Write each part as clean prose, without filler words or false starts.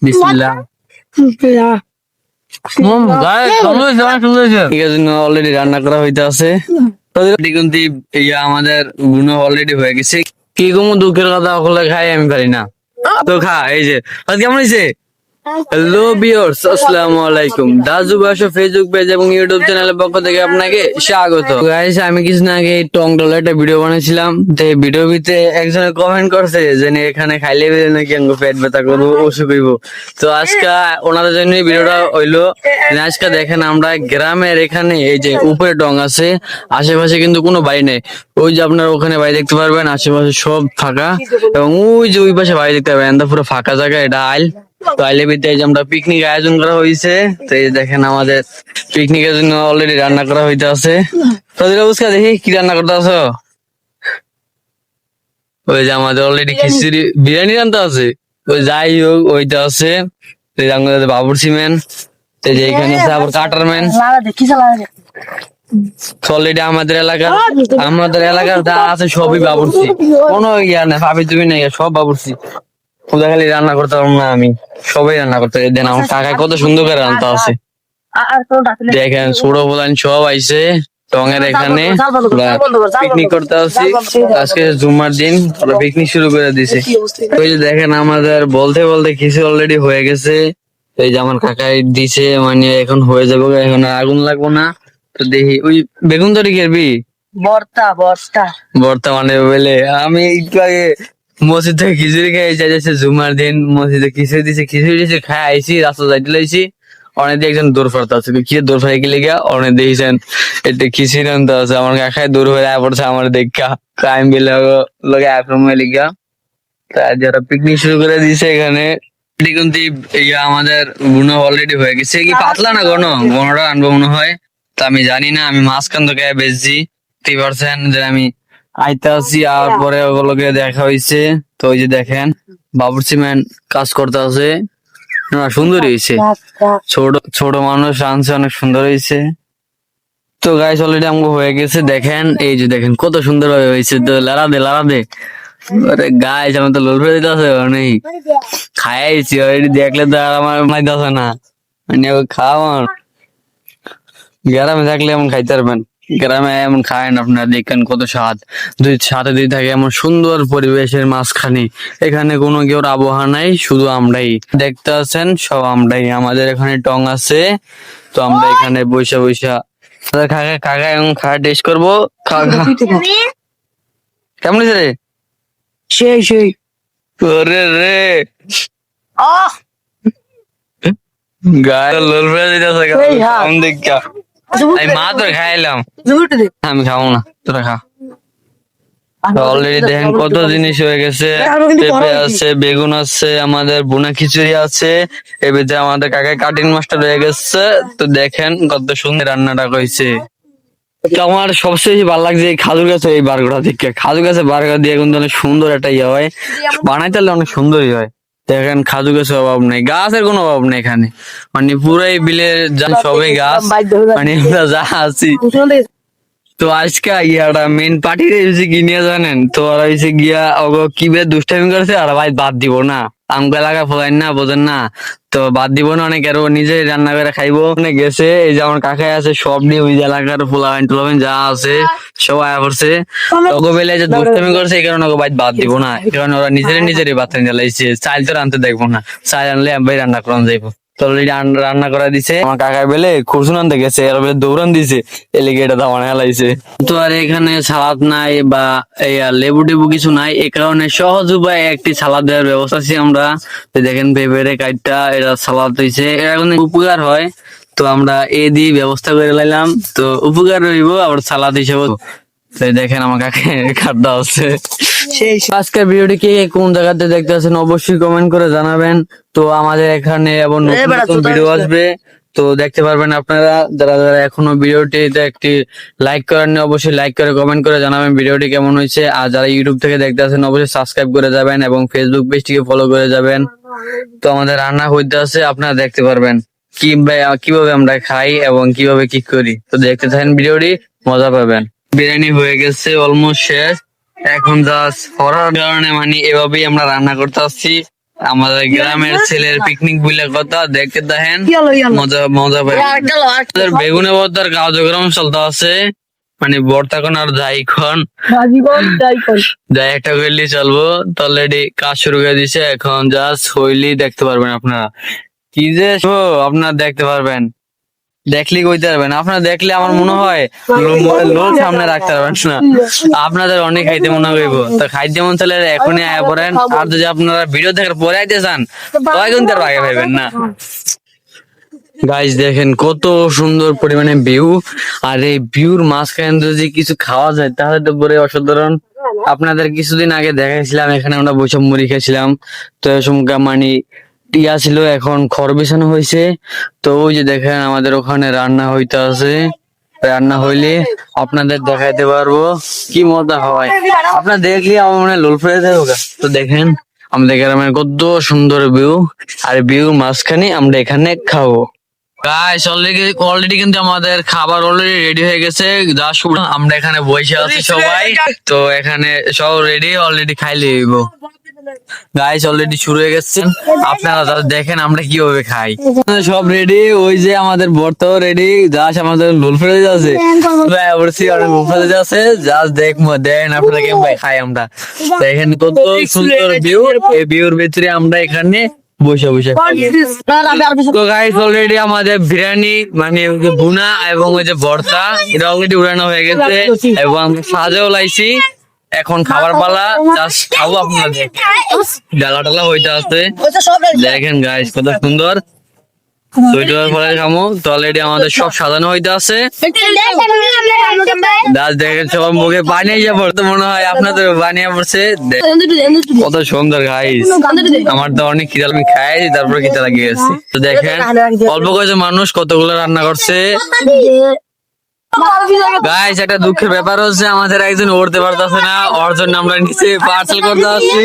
বিসমিল্লাহ। অলরেডি রান্না করা হইতে আছে কিন্তু আমাদের গুণ অলরেডি হয়ে গেছে। কি কম দুঃখের কথা ওগুলো খাই আমি পারি না, তো খা। এই যে কেমন হয়েছে? হ্যালো ভিউয়ার্স, আসসালামু আলাইকুম। দাজু বাসা ফেসবুক পেজ এবং ইউটিউব চ্যানেলের পক্ষ থেকে আপনাকে স্বাগত। গাইস, আমি কিছুদিন আগে টং ডলে একটা ভিডিও বানিয়েছিলাম। তো এই ভিডিওর ভিতরে একজনে কমেন্ট করছে যে এখানে খাইলে নাকি আঙ্গো পেট ব্যথা করবো, অসুখ হইব। তো আজকে ওনাদের জন্য ভিডিওটা হইলো। আজকে দেখেন আমরা গ্রামের এখানে এই যে উপরে টং আছে, আশেপাশে কিন্তু কোনো বাড়ি নেই। ওই যে আপনার ওখানে বাড়ি দেখতে পারবেন, আশেপাশে সব ফাঁকা। এবং ওই যে ওই পাশে বাড়ি দেখতে পারবেন, পুরো ফাঁকা জায়গা। এটা আইল। তো আইলের ভিতরে এই যে আমরা পিকনিক আয়োজন করা হয়েছে। তো এই দেখেন আমাদের পিকনিকের জন্য অলরেডি রান্না করা হইতে আছে। বুঝকা দেখি কি রান্না করতে আছো? ওই যে আমাদের অলরেডি খিচুড়ি বিরিয়ানি রান্না আছে। ওই যাই হোক ওইটা আছে। বাবুর্চি ম্যান, এই যে এখানে আছে আবার কাটার ম্যান। অলরেডি আমাদের এলাকার যা আছে সবই বাবুর্চি, কোনো ইয়া নেই, ভাবি তুমি নেই, সব বাবুর্চি। খুদা খালি রান্না করতে পারবো না আমি, সবাই রান্না করতে দেন। আমার কাকা কত সুন্দর করে রান্না আছে। দেখেন ছোট বলান সব আইছে টঙের এখানে পিকনিক করতে আসছি। আজকে জুম্মার দিন ওরা পিকনিক শুরু করে দিছে। ওই যে দেখেন আমাদের বলতে বলতে কিছু অলরেডি হয়ে গেছে। এই যে আমার কাকাই দিছে, মানে এখন হয়ে যাবে, এখন আগুন লাগবো না। তো দেখি ওই বেগুন তরি খেরবি বর্তা মানে বলে আমি একটু আগে মসজিদ থেকে খিচুড়ি খেয়ে যাইছে। জুমার দিন মসজিদে খিচুড়ি দিছে খাই আইছি, রাস্তা যাইতে লাইছি। অনেক একজন দৌড় ফাড়তে আছে, কি দৌড় ফাড়ে গেলে গিয়া অনেক দেখছেন এটা খিচুড়ি আনতে আছে। আমার কাকায় দৌড় হয়ে আয় পড়ছে আমার দেখা টাইম বিলে লগে আক্রম হয়ে গিয়া। যারা পিকনিক শুরু করে দিয়েছে এখানে কিন্তু আমাদের গুণ অলরেডি হয়ে গেছে। কি পাতলা না গণটা আনবো মনে হয়, তা আমি জানি না। আমি মাঝখান থেকে বেচছি 3% যে আমি আইতে আছি। আর পরে ওগুলোকে দেখা হয়েছে। তো ওই যে দেখেন বাবুর্চি ম্যান কাজ করতে আছে, সুন্দর হয়েছে। ছোট ছোট মানুষ আনছে, অনেক সুন্দর হয়েছে। তো গাইস অলরেডি আমাকে হয়ে গেছে। দেখেন এই যে দেখেন কত সুন্দর হয়েছে। তো লারা দে আরে গাইস, আমার তো লোল ফেলে দিতে আছে অনেক খাইছি অলরেডি। দেখলে তো আর আমার মাইতে আছে না, মানে খাওয়া গ্রামে থাকলে এমন খাইতে পারবেন। গ্রামে এমন খায় না আপনারা, দেখেন কত স্বাদ। সাথে দুই থাকে এমন সুন্দর পরিবেশের মাঝখানে। এখানে কোনো কেউ আবহাওয়া নাই, শুধু আমরাই দেখতে আছেন, সব আমরাই। আমাদের এখানে টং আছে, তো আমরা এখানে বৈশা কাকা কাকা এবং খাওয়া টেস্ট করবো। কেমন হয়েছে রে? সেই ওরে রে গায়ে লোল ফেলে দিতেছে কেমন দেখা। আমি মা তোর খাইলাম, আমি খাবো না, তোরা খা। অলরেডি দেখেন কত জিনিস হয়ে গেছে। পেঁপে আছে, বেগুন আছে, আমাদের বোনা খিচুড়ি আছে, এবারে আমাদের কাকায় কাটিং মাস্টার হয়ে গেছে। তো দেখেন কত সুন্দর রান্নাটা হয়েছে। তো আমার সবচেয়ে বেশি ভালো লাগছে এই খাজুর গাছে এই বারগোড়া থেকে। খাজুর গাছে বারগোড়া দিয়ে কিন্তু অনেক সুন্দর একটা ইয়ে হয়, বানাইতে হলে অনেক সুন্দরই হয়। দেখেন খাজুর গাছের অভাব নেই, গাছের কোনো অভাব নেই এখানে, মানে পুরাই বিলের সবাই গাছ, মানে যা আছি। তো আজকে ইয়াটা মেন পার্টি হয়েছে কি নিয়ে জানেন? তো ওরা হয়েছে গিয়া কি বে দুষ্টামি করেছে, আর ভাই বাদ দিব না। আমগা লাগা ফোলাইন না, বোঝেন না? তো বাদ দিব না, অনেক আরো নিজে রান্না করে খাইবো। অনেক গেছে, এই যে আমার কাকাই আছে, সব নিয়ে ওই এলাকার পোলাবেন টোলাবেন যা আছে সব আয়া করছে। ওগো বেলে যে দুষ্টামি করছে, এই কারণে ওকে ভাই বাদ দিব না। এই কারণে ওরা নিজেরই বাদ জ্বালাইছে। চাইল তো রানতে দেখবো না, চাইল আনলে ভাই রান্না করান যাইবো। তো রান্না করা দিছে আমার কাকাই বেলে, খুরসুন আনতে গেছে, এর বেলে দৌড়ান দিছে, এলিগে এটা দাওয়ানে হেলাইছে। তো আর এখানে সালাদ নাই বা লেবু টেবু কিছু নাই, এই কারণে সহজ উপায় একটি সালাদ দেওয়ার ব্যবস্থা আছে আমরা। দেখেন পেঁপেরে কাইটটা এটা সালাদ হয়েছে, এটা কোনো উপকার হয়। তো আমরা দিয়ে ব্যবস্থা করে লাইলাম, তো উপকার হইব আবার সালাদ হিসেবে। তো দেখেন আমার কাকে খাদ্য আছে। আজকের ভিডিওটি কে কোন জায়গাতে দেখতে আছেন অবশ্যই কমেন্ট করে জানাবেন। তো আমাদের এখানে আবার নতুন ভিডিও আসবে, তো দেখতে পারবেন আপনারা। যারা যারা এখনো ভিডিওটিতে একটি লাইক করেননি অবশ্যই লাইক করে কমেন্ট করে জানাবেন ভিডিওটি কেমন হয়েছে। আর যারা ইউটিউব থেকে দেখতে আছেন অবশ্যই সাবস্ক্রাইব করে যাবেন এবং ফেসবুক পেজটিকে ফলো করে যাবেন। তো আমাদের রান্না হইতে আছে, আপনারা দেখতে পারবেন কিভাবে আমরা খাই এবং কিভাবে কি করি। তো দেখতে থাকেন ভিডিওটি, মজা পাবেন। বিরিয়ানি হয়ে গেছে অলমোস্ট শেষ, এখন জাস্ট হওয়ার কারণে মানে এভাবেই আমরা রান্না করতে আসছি। আমাদের গ্রামের ছেলের পিকনিক বলে কথা, দেখতে দেখেন মজা মজা পাই। আমাদের বেগুনে ভর্তার কার্যক্রম চলতে আছে, মানে ভর্তা কোন আর যাই খন যাই একটা করলে চলবো। তো অলরেডি কাজ শুরু করে দিছে, এখন জাস্ট হইলি দেখতে পারবেন আপনারা। কি যে আপনারা দেখতে পারবেন, দেখলি কইতে পারবেন। আপনারা দেখলে আমার মনে হয় লোক সামনে রাখতে পারবেন না, আপনাদের অনেক খাইতে মনে হইব। তো খাইতে মন চাইলে এখনই আয়া পড়েন, আর যদি আপনারা ভিডিও দেখার পরে আইতে চান তখন কিন্তু আর আগে পাইবেন না। গাইস দেখেন কত সুন্দর পরিমাণে ভিউ, আর এই ভিউর মাঝখানে যদি কিছু খাওয়া যায় তাহলে তো পরে অসাধারণ। আপনাদের কিছুদিন আগে দেখাইছিলাম এখানে আমরা বৈশাখ মুড়ি খেয়েছিলাম, তো এসমকা মানে টিয়া ছিল, এখন খড় বিছানো হয়েছে। তো ওই যে দেখেন আমাদের ওখানে রান্না হইতে আছে, রান্না হইলে আপনাদের দেখাইতে পারবো কি মজা হয়। আপনার দেখলে আমার মনে লোল ফেলে দেবো। তো দেখেন আমাদের গ্রামের কত সুন্দর ভিউ, আর ভিউ মাঝখানে আমরা এখানে খাবো। গাইস অলরেডি কিন্তু আমাদের খাবার অলরেডি রেডি হয়ে গেছে। আমরা এখানে বসে আছি সবাই, তো এখানে সব রেডি, অলরেডি খাইলে হইব। গাইস অলরেডি শুরু হয়ে গেছে, আপনারা দেখেন আমরা কিভাবে খাই। সব রেডি, ওই যে আমাদের ভর্তাও রেডি, জাস্ট আমাদের লোল ফেলে যাচ্ছে, যাচ্ছে জাস্ট দেখেন আপনারা কেমন খাই আমরা। দেখেন কত সুন্দর ভিউ, এই ভিউর ভিতরে আমরা এখানে বসে বসে। তো গাইস অলরেডি আমাদের বিরিয়ানি মানে ভুনা এবং ওই যে ভর্তা এটা অলরেডি উড়ানো হয়ে গেছে, এবং আমরা সাজেও লাইছি। এখন খাবার পালা, জাস্ট খাবো। আপনারা ডালা টালা হইতে আছে, দেখেন গাইস কত সুন্দর। তো অলরেডি আমাদের সব সাজানো হইতে আছে, দেখেন সবার মুখে বানিয়ে যাবো, তো মনে হয় আপনাদের বানিয়ে পড়ছে। কত সুন্দর গাইস, আমার তো অনেক খিদা, আমি খাই তারপরে খিদা লাগিয়ে গেছে। তো দেখেন অল্প কয়েকজন মানুষ কতগুলো রান্না করছে। গাইস একটা দুঃখের ব্যাপার হচ্ছে আমাদের একজন উঠতে পারতেছে না, ওর জন্য আমরা নিচে পার্সেল করতে আসছি।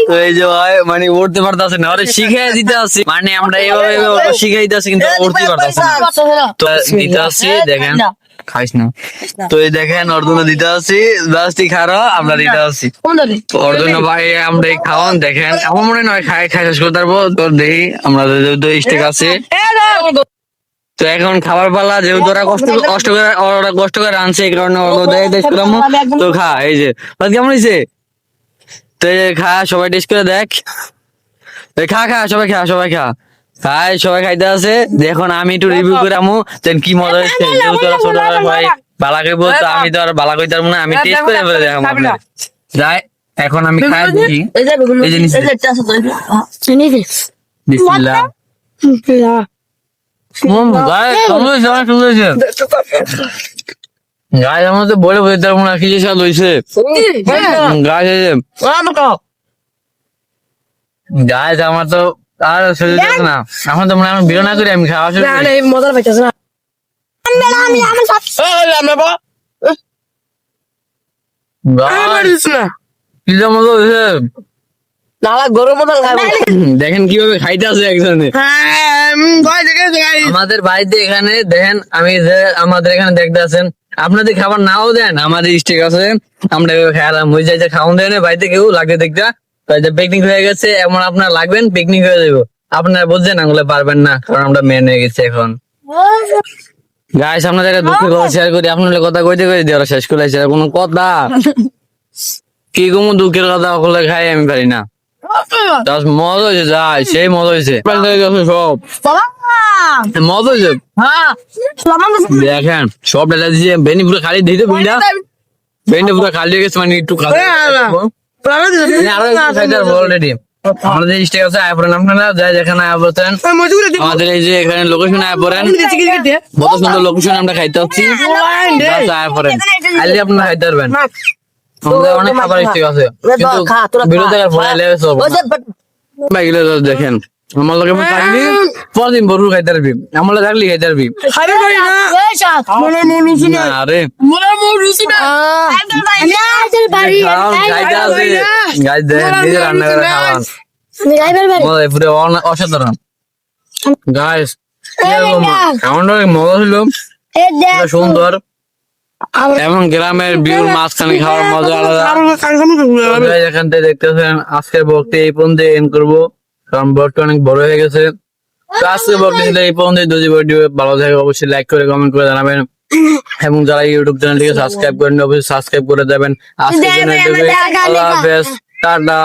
তো এই যে ভাই মানে উঠতে পারতেছে না, ওরে শিখাই দিতে আসছি, মানে আমরা এইভাবে শিখাই দিতে আসছি কিন্তু উঠতে পারতেছে না। তো দিতে আসছি, দেখেন খাইস না। তো এই দেখেন ওর জন্য দিতে আসছি, জাস্ট খারো আমরা দিতে আসছি ওর জন্য ভাই। আমরা এই খাওয়ান দেখেন, আমার মনে নয় খাই শেষ করতে পারবো। তো দেখি আমরা স্টেক আছে। তো এখন খাবার পালা, যেহেতু ওরা কষ্ট করে আনছে, এই কারণে তো খা। এই যে কেমন হয়েছে, তো খা, সবাই টেস্ট করে দেখ। খা খা সবাই খা, সবাই খা, খাই সবাই খাইতে আছে। এখন আমি একটু রিভিউ করে আমু কি মজা হয়েছে, যেহেতু ওরা ছোট ভাই বালা খাইবো, তো আমি তো আর বালা খাইতে পারবো না, আমি টেস্ট করে ফেলে দেখাবো আপনাদের। যাই এখন আমি খাই দেখি। এই জিনিস বিসমিল্লাহ। গাছ আমাদের বলে বোঝাতে পারবো না কি যে স্বাদ হয়েছে। গাছ গাছ আমার তো আর না, এখন তো মনে হয় বিরো না করি আমি খাওয়া মজার পাইতেছে না। কি যে মজা হয়েছে, দেখেন কিভাবে খাইতে আছে একজনে আমাদের বাড়িতে। এখানে দেখেন আমি যে আমাদের এখানে দেখতে আছেন, আপনাদের খাবার নাও দেন, আমাদের স্টেক আছে, আমরা খেয়ালাম হয়ে যায় যে খাওয়ান দেয় না বাড়িতে কেউ লাগবে দেখতে। পিকনিক হয়ে গেছে, এমন আপনার লাগবেন পিকনিক হয়ে যাবো, আপনারা বুঝছেন আঙুলে পারবেন না, কারণ আমরা মেন হয়ে গেছে এখন। গাইস আপনাদের একটা দুঃখের কথা শেয়ার করি, আপনাদের কথা কইতে কইতে দিয়ে ওরা শেষ করে কোনো কথা কি কোনো দুঃখের কথা ওগুলো খাই আমি পারি না। মজা হয়েছে, যাই সেই মজা হয়েছে, সব মজা হয়েছে। দেখেন সব ডালা দিয়ে বেনি পুরো খালি দিতে বুঝলা, বেনি পুরো খালি হয়ে গেছে, মানে একটু অলরেডি আমাদের স্টেক আছে আয় পড়েন আপনারা, যাই যেখানে আয় পড়তেন আমাদের এই যে এখানে লোকেশন আয় পড়েন, কত সুন্দর লোকেশন আমরা খাইতে হচ্ছি, আয় পড়েন খাইলে আপনারা খাইতে পারবেন। অনেক খাবার স্টেক আছে কিন্তু বিরোধী দেখেন আমার লোকে থাকলি পরদিন বরু খাইতে পারবি, আমার লোক থাকলি খাইতে পারবি। আরে রান্না করে খাওয়া অসাধারণ গাইস, এমনটা মজা ছিল, সুন্দর এবং গ্রামের ভিউর মাঝখানে খাওয়ার মজা আলাদা। এখান থেকে দেখতেছেন আজকের বক্তে এই পর্যন্ত এন্ড করবো। কারণ ব্লগটা অনেক বড় হয়ে গেছে। তো আজকে ব্লগটি ছিল এই পর্যন্ত। যদি ভিডিও ভালো থাকে অবশ্যই লাইক করে কমেন্ট করে জানাবেন, এবং যারা ইউটিউব চ্যানেলটিকে সাবস্ক্রাইব করেন অবশ্যই সাবস্ক্রাইব করে দেবেন। আজকের জন্য এটুকুই। আল্লাহ হাফেজ, টাটা।